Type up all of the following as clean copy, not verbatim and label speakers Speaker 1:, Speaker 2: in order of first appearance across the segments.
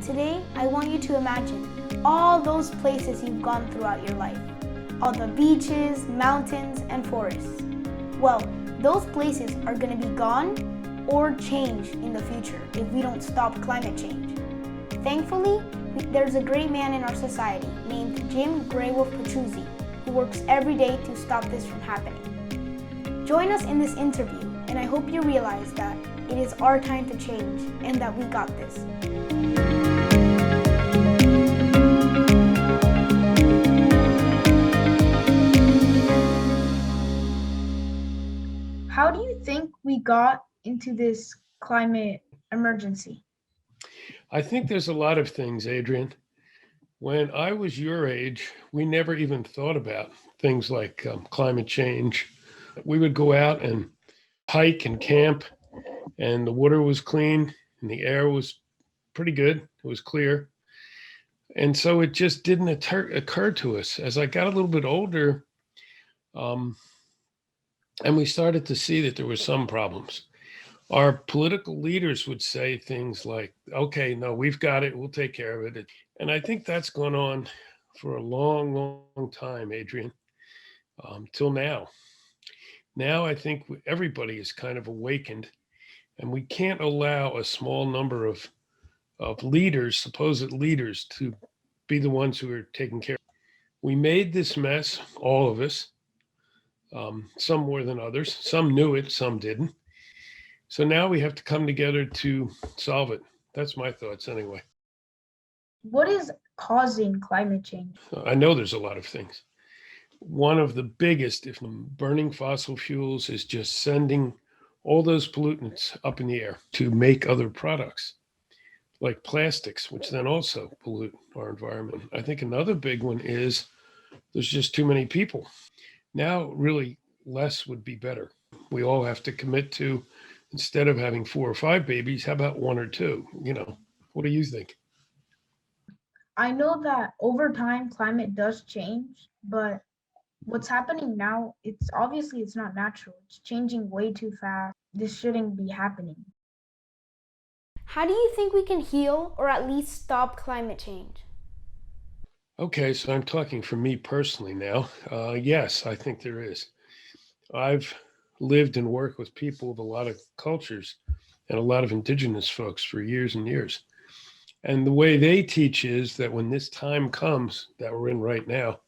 Speaker 1: Today, I want you to imagine all those places you've gone throughout your life. All the beaches, mountains, and forests. Well, those places are going to be gone or changed in the future if we don't stop climate change. Thankfully, there's a great man in our society named Jim Graywolf Petruzzi who works every day to stop this from happening. Join us in this interview, and I hope you realize that it is our time to change and that we got this. How do you think we got into this climate emergency?
Speaker 2: I think there's a lot of things, Adrian. When I was your age, we never even thought about things like climate change. We would go out and hike and camp, and the water was clean and the air was pretty good. It was clear. And so it just didn't occur to us. As I got a little bit older, and we started to see that there were some problems. Our political leaders would say things like, okay, no, we've got it. We'll take care of it. And I think that's gone on for a long, long time, Adrian, till now. Now I think everybody is kind of awakened, and we can't allow a small number of leaders, supposed leaders, to be the ones who are taking care. We made this mess, all of us, some more than others. Some knew it, some didn't. So now we have to come together to solve it. That's my thoughts anyway.
Speaker 1: What is causing climate change?
Speaker 2: I know there's a lot of things. One of the biggest, if burning fossil fuels, is just sending all those pollutants up in the air to make other products like plastics, which then also pollute our environment. I think another big one is there's just too many people. Now, really, less would be better. We all have to commit to, instead of having 4 or 5 babies, how about 1 or 2? What do you think?
Speaker 1: I know that over time climate does change, but what's happening now, it's not natural. It's changing way too fast. This shouldn't be happening. How do you think we can heal or at least stop climate change?
Speaker 2: Okay, so I'm talking for me personally now. Yes, I think there is. I've lived and worked with people of a lot of cultures and a lot of indigenous folks for years and years. And the way they teach is that when this time comes that we're in right now,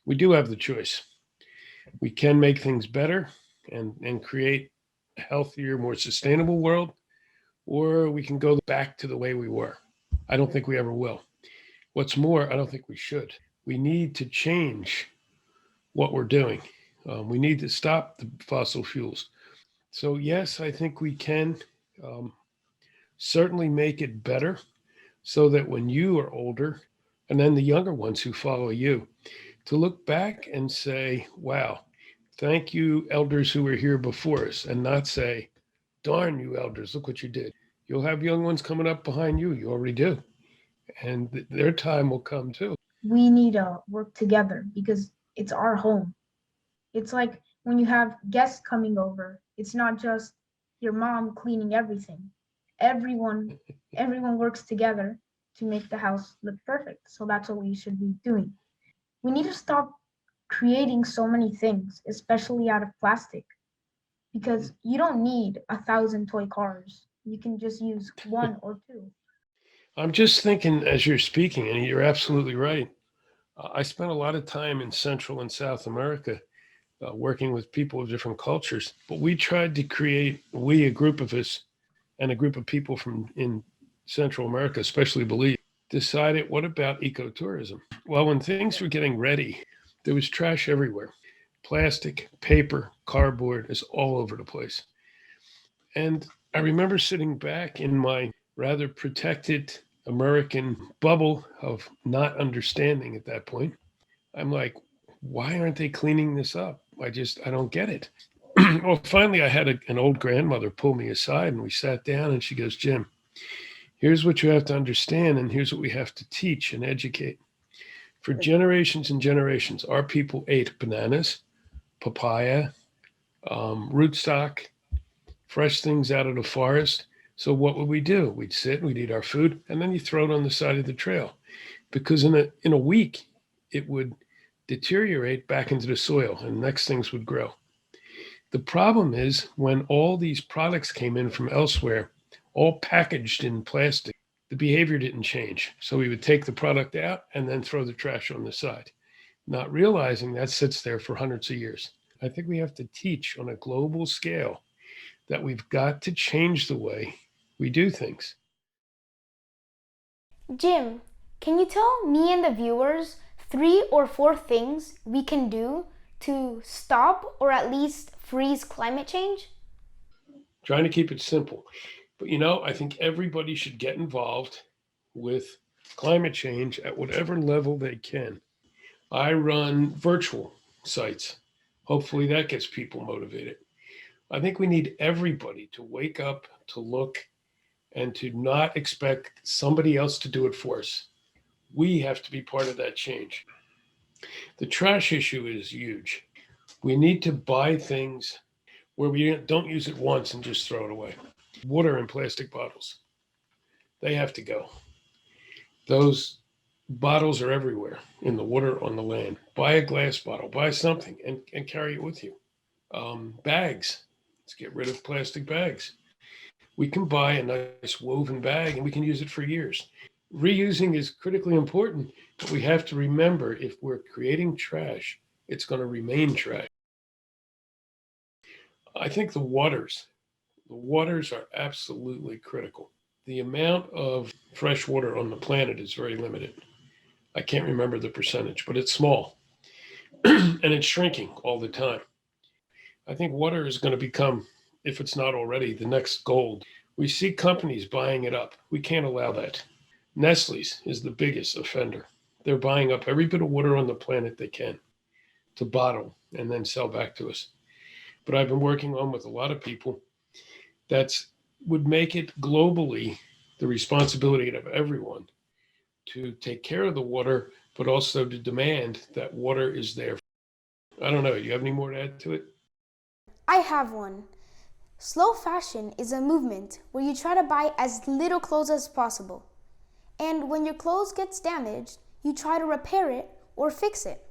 Speaker 2: we do have the choice. We can make things better and create a healthier, more sustainable world, or we can go back to the way we were. I don't think we ever will. What's more, I don't think we should. We need to change what we're doing. We need to stop the fossil fuels. So yes, I think we can certainly make it better so that when you are older, and then the younger ones who follow you, to look back and say, wow, thank you, elders who were here before us, and not say, darn you, elders, look what you did. You'll have young ones coming up behind you. You already do. And their time will come too.
Speaker 1: We need to work together because it's our home. It's like when you have guests coming over, it's not just your mom cleaning everything. Everyone works together to make the house look perfect. So that's what we should be doing. We need to stop creating so many things, especially out of plastic, because you don't need 1,000 toy cars. You can just use 1 or 2.
Speaker 2: I'm just thinking as you're speaking, and you're absolutely right. I spent a lot of time in Central and South America working with people of different cultures, but we tried to create, a group of us and a group of people from in Central America, especially Belize, decided, what about ecotourism? Well, when things were getting ready, there was trash everywhere. Plastic, paper, cardboard is all over the place. And I remember sitting back in my rather protected American bubble of not understanding at that point. I'm like, why aren't they cleaning this up? I don't get it. Well, finally, I had an old grandmother pull me aside and we sat down and she goes, Jim, here's what you have to understand and here's what we have to teach and educate. For generations and generations, our people ate bananas, papaya, rootstock, fresh things out of the forest. So what would we do? We'd sit, we'd eat our food, and then you throw it on the side of the trail. Because in a week, it would deteriorate back into the soil and next things would grow. The problem is when all these products came in from elsewhere, all packaged in plastic, the behavior didn't change. So we would take the product out and then throw the trash on the side, not realizing that sits there for hundreds of years. I think we have to teach on a global scale that we've got to change the way we do things.
Speaker 1: Jim, can you tell me and the viewers 3 or 4 things we can do to stop or at least freeze climate change?
Speaker 2: Trying to keep it simple. But I think everybody should get involved with climate change at whatever level they can. I run virtual sites. Hopefully that gets people motivated. I think we need everybody to wake up, to look, and to not expect somebody else to do it for us. We have to be part of that change. The trash issue is huge. We need to buy things where we don't use it once and just throw it away. Water in plastic bottles, they have to go. Those bottles are everywhere in the water, on the land. Buy a glass bottle, buy something, and carry it with you. Bags, let's get rid of plastic bags. We can buy a nice woven bag and we can use it for years. Reusing is critically important, but we have to remember if we're creating trash, it's going to remain trash. I think the waters are absolutely critical. The amount of fresh water on the planet is very limited. I can't remember the percentage, but it's small and it's shrinking all the time. I think water is going to become, if it's not already, the next gold. We see companies buying it up. We can't allow that. Nestle's is the biggest offender. They're buying up every bit of water on the planet they can to bottle and then sell back to us. But I've been working on with a lot of people that's would make it globally the responsibility of everyone to take care of the water, but also to demand that water is there. I don't know. You have any more to add to it?
Speaker 1: I have one. Slow fashion is a movement where you try to buy as little clothes as possible. And when your clothes gets damaged, you try to repair it or fix it.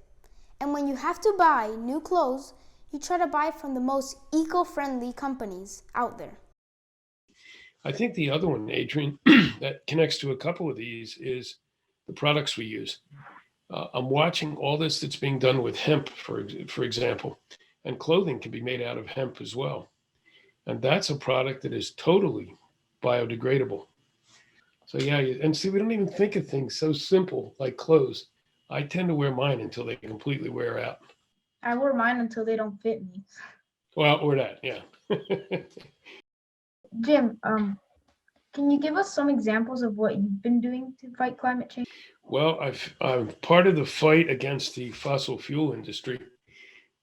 Speaker 1: And when you have to buy new clothes, you try to buy from the most eco-friendly companies out there.
Speaker 2: I think the other one, Adrian, that connects to a couple of these is the products we use. I'm watching all this that's being done with hemp, for example, and clothing can be made out of hemp as well. And that's a product that is totally biodegradable. So yeah, and see, we don't even think of things so simple like clothes. I tend to wear mine until they completely wear out.
Speaker 3: I wear mine until they don't fit me.
Speaker 2: Well, or that, yeah.
Speaker 3: Jim, can you give us some examples of what you've been doing to fight climate change?
Speaker 2: Well, I'm part of the fight against the fossil fuel industry.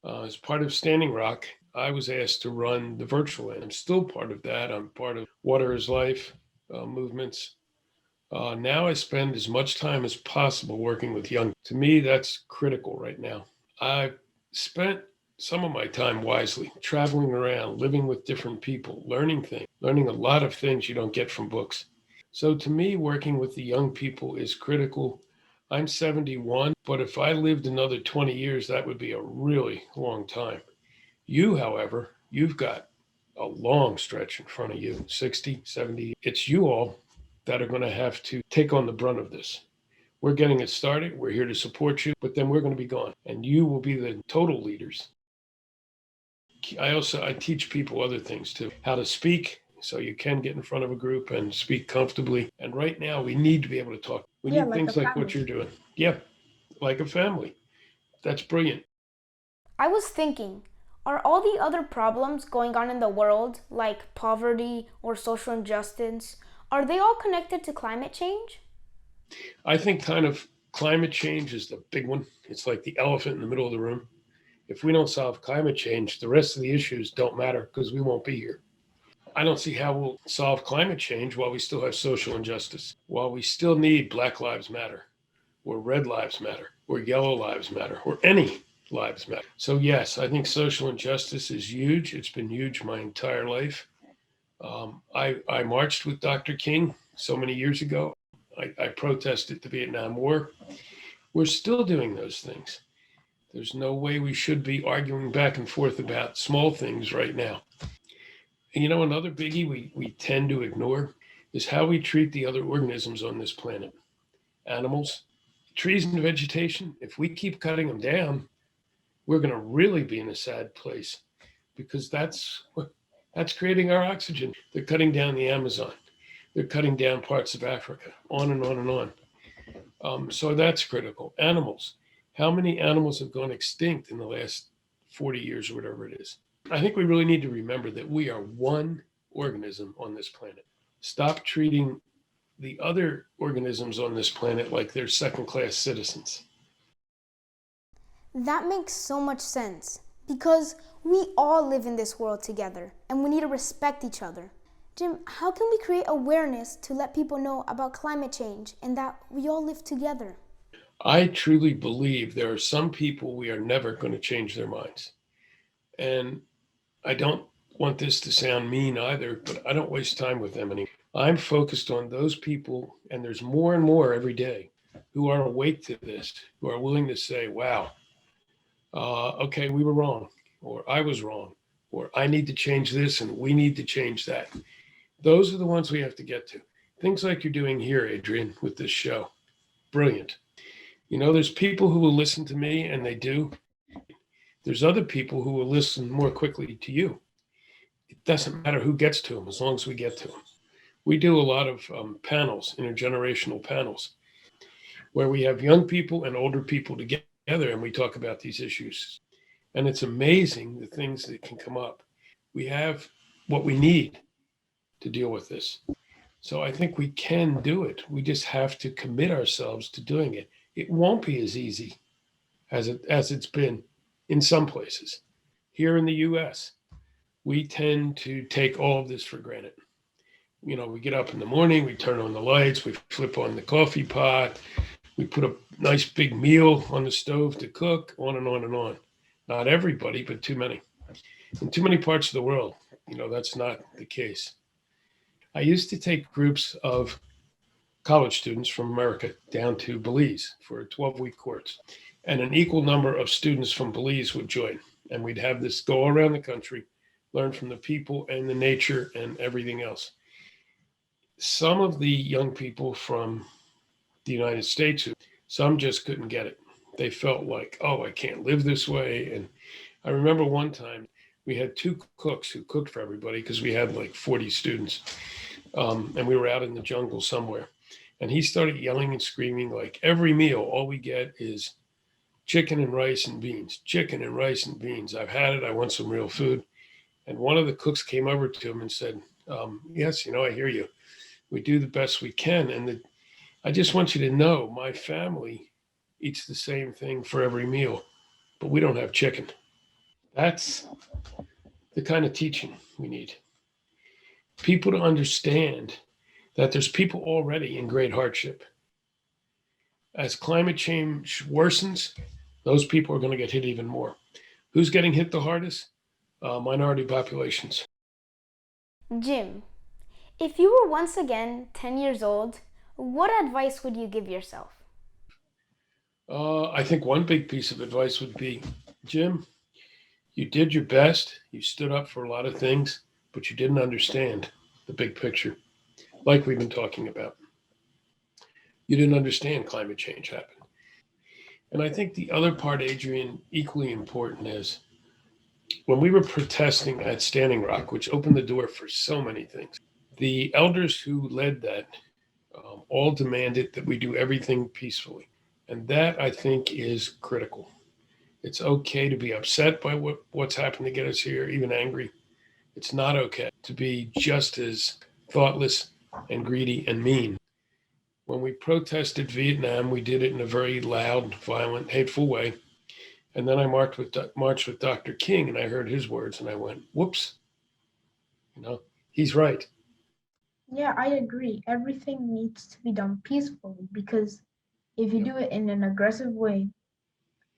Speaker 2: As part of Standing Rock, I was asked to run the virtual, and I'm still part of that. I'm part of Water is Life movements. Now I spend as much time as possible working with young. To me, that's critical right now. I've spent some of my time wisely, traveling around, living with different people, learning things, learning a lot of things you don't get from books. So to me, working with the young people is critical. I'm 71, but if I lived another 20 years, that would be a really long time. You, however, you've got a long stretch in front of you, 60, 70. It's you all that are going to have to take on the brunt of this. We're getting it started. We're here to support you, but then we're going to be gone, and you will be the total leaders. I teach people other things too, how to speak, so you can get in front of a group and speak comfortably. And right now, we need to be able to talk. We need
Speaker 3: like
Speaker 2: things
Speaker 3: a
Speaker 2: like what
Speaker 3: family.
Speaker 2: you're doing. Yeah, like a family. That's brilliant.
Speaker 1: I was thinking, are all the other problems going on in the world, like poverty or social injustice, are they all connected to climate change?
Speaker 2: I think kind of climate change is the big one. It's like the elephant in the middle of the room. If we don't solve climate change, the rest of the issues don't matter because we won't be here. I don't see how we'll solve climate change while we still have social injustice, while we still need Black Lives Matter, or Red Lives Matter, or Yellow Lives Matter, or any lives matter. So, yes, I think social injustice is huge. It's been huge my entire life. I marched with Dr. King so many years ago. I protested the Vietnam War. We're still doing those things. There's no way we should be arguing back and forth about small things right now. And another biggie we tend to ignore is how we treat the other organisms on this planet. Animals, trees, and vegetation. If we keep cutting them down, we're going to really be in a sad place because that's creating our oxygen. They're cutting down the Amazon. They're cutting down parts of Africa, on and on and on. So that's critical. Animals. How many animals have gone extinct in the last 40 years or whatever it is? I think we really need to remember that we are one organism on this planet. Stop treating the other organisms on this planet like they're second-class citizens.
Speaker 1: That makes so much sense because we all live in this world together and we need to respect each other. Jim, how can we create awareness to let people know about climate change and that we all live together?
Speaker 2: I truly believe there are some people we are never going to change their minds. And I don't want this to sound mean either, but I don't waste time with them anymore. I'm focused on those people, and there's more and more every day, who are awake to this, who are willing to say, wow, okay, we were wrong, or I was wrong, or I need to change this and we need to change that. Those are the ones we have to get to. Things like you're doing here, Adrian, with this show. Brilliant. There's people who will listen to me, and they do. There's other people who will listen more quickly to you. It doesn't matter who gets to them as long as we get to them. We do a lot of panels, intergenerational panels, where we have young people and older people together and we talk about these issues. And it's amazing the things that can come up. We have what we need to deal with this. So I think we can do it. We just have to commit ourselves to doing it. It won't be as easy as it's been in some places. Here in the US, we tend to take all of this for granted. We get up in the morning, we turn on the lights, we flip on the coffee pot, we put a nice big meal on the stove to cook, on and on and on. Not everybody, but too many. In too many parts of the world, that's not the case. I used to take groups of college students from America down to Belize for a 12-week course. And an equal number of students from Belize would join. And we'd have this go around the country, learn from the people and the nature and everything else. Some of the young people from the United States, some just couldn't get it. They felt like, oh, I can't live this way. And I remember one time we had two cooks who cooked for everybody because we had like 40 students. And we were out in the jungle somewhere. And he started yelling and screaming like every meal, all we get is chicken and rice and beans, chicken and rice and beans. I've had it. I want some real food. And one of the cooks came over to him and said, yes, I hear you. We do the best we can. And I just want you to know my family eats the same thing for every meal, but we don't have chicken. That's the kind of teaching we need. People to understand that there's people already in great hardship. As climate change worsens, those people are going to get hit even more. Who's getting hit the hardest? Minority populations.
Speaker 1: Jim, if you were once again 10 years old, what advice would you give yourself?
Speaker 2: I think one big piece of advice would be, Jim, you did your best. You stood up for a lot of things, but you didn't understand the big picture, like we've been talking about. You didn't understand climate change happened. And I think the other part, Adrian, equally important is when we were protesting at Standing Rock, which opened the door for so many things, the elders who led that all demanded that we do everything peacefully. And that, I think, is critical. It's okay to be upset by what's happened to get us here, even angry. It's not okay to be just as thoughtless and greedy and mean. When we protested Vietnam, we did it in a very loud, violent, hateful way. And then I marched with Dr. King, and I heard his words, and I went, whoops, he's right.
Speaker 3: Yeah, I agree. Everything needs to be done peacefully because if you do it in an aggressive way,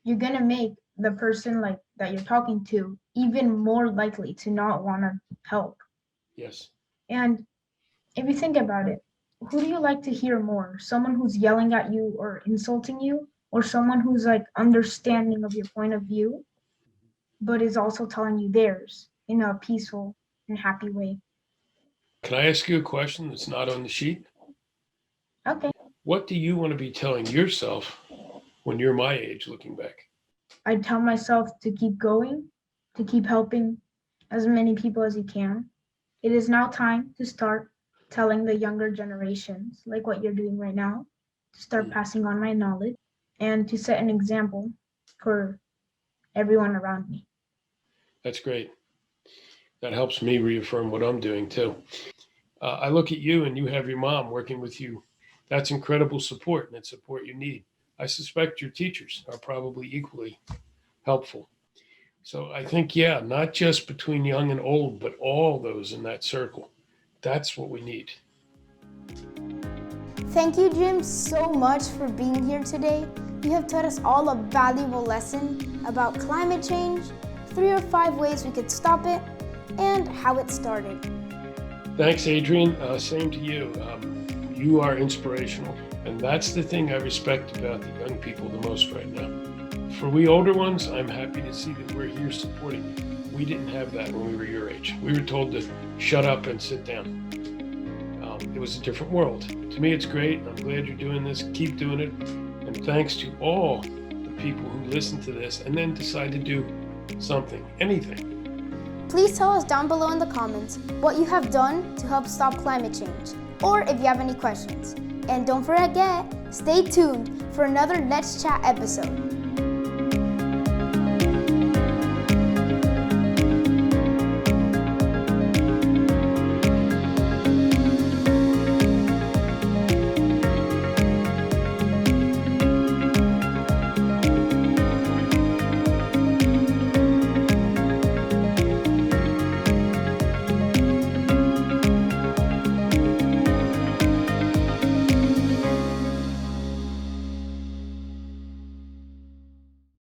Speaker 3: you're gonna make the person like that you're talking to even more likely to not want to help.
Speaker 2: Yes.
Speaker 3: And if you think about it, who do you like to hear more? Someone who's yelling at you or insulting you, or someone who's like understanding of your point of view, but is also telling you theirs in a peaceful and happy way?
Speaker 2: Can I ask you a question that's not on the sheet?
Speaker 3: Okay.
Speaker 2: What do you want to be telling yourself when you're my age looking back?
Speaker 3: I tell myself to keep going, to keep helping as many people as you can. It is now time to start telling the younger generations, like what you're doing right now, to start passing on my knowledge and to set an example for everyone around me.
Speaker 2: That's great. That helps me reaffirm what I'm doing too. I look at you and you have your mom working with you. That's incredible support, and it's support you need. I suspect your teachers are probably equally helpful. So I think, yeah, not just between young and old, but all those in that circle. That's what we need.
Speaker 1: Thank you, Jim, so much for being here today. You have taught us all a valuable lesson about climate change, 3 or 5 ways we could stop it, and how it started.
Speaker 2: Thanks, Adrian. Same to you. You are inspirational, and that's the thing I respect about the young people the most right now. For we older ones, I'm happy to see that we're here supporting you. We didn't have that when we were your age. We were told to shut up and sit down. It was a different world. To me, it's great. I'm glad you're doing this. Keep doing it. And thanks to all the people who listen to this and then decide to do something, anything.
Speaker 1: Please tell us down below in the comments what you have done to help stop climate change, or if you have any questions. And don't forget, stay tuned for another Let's Chat episode.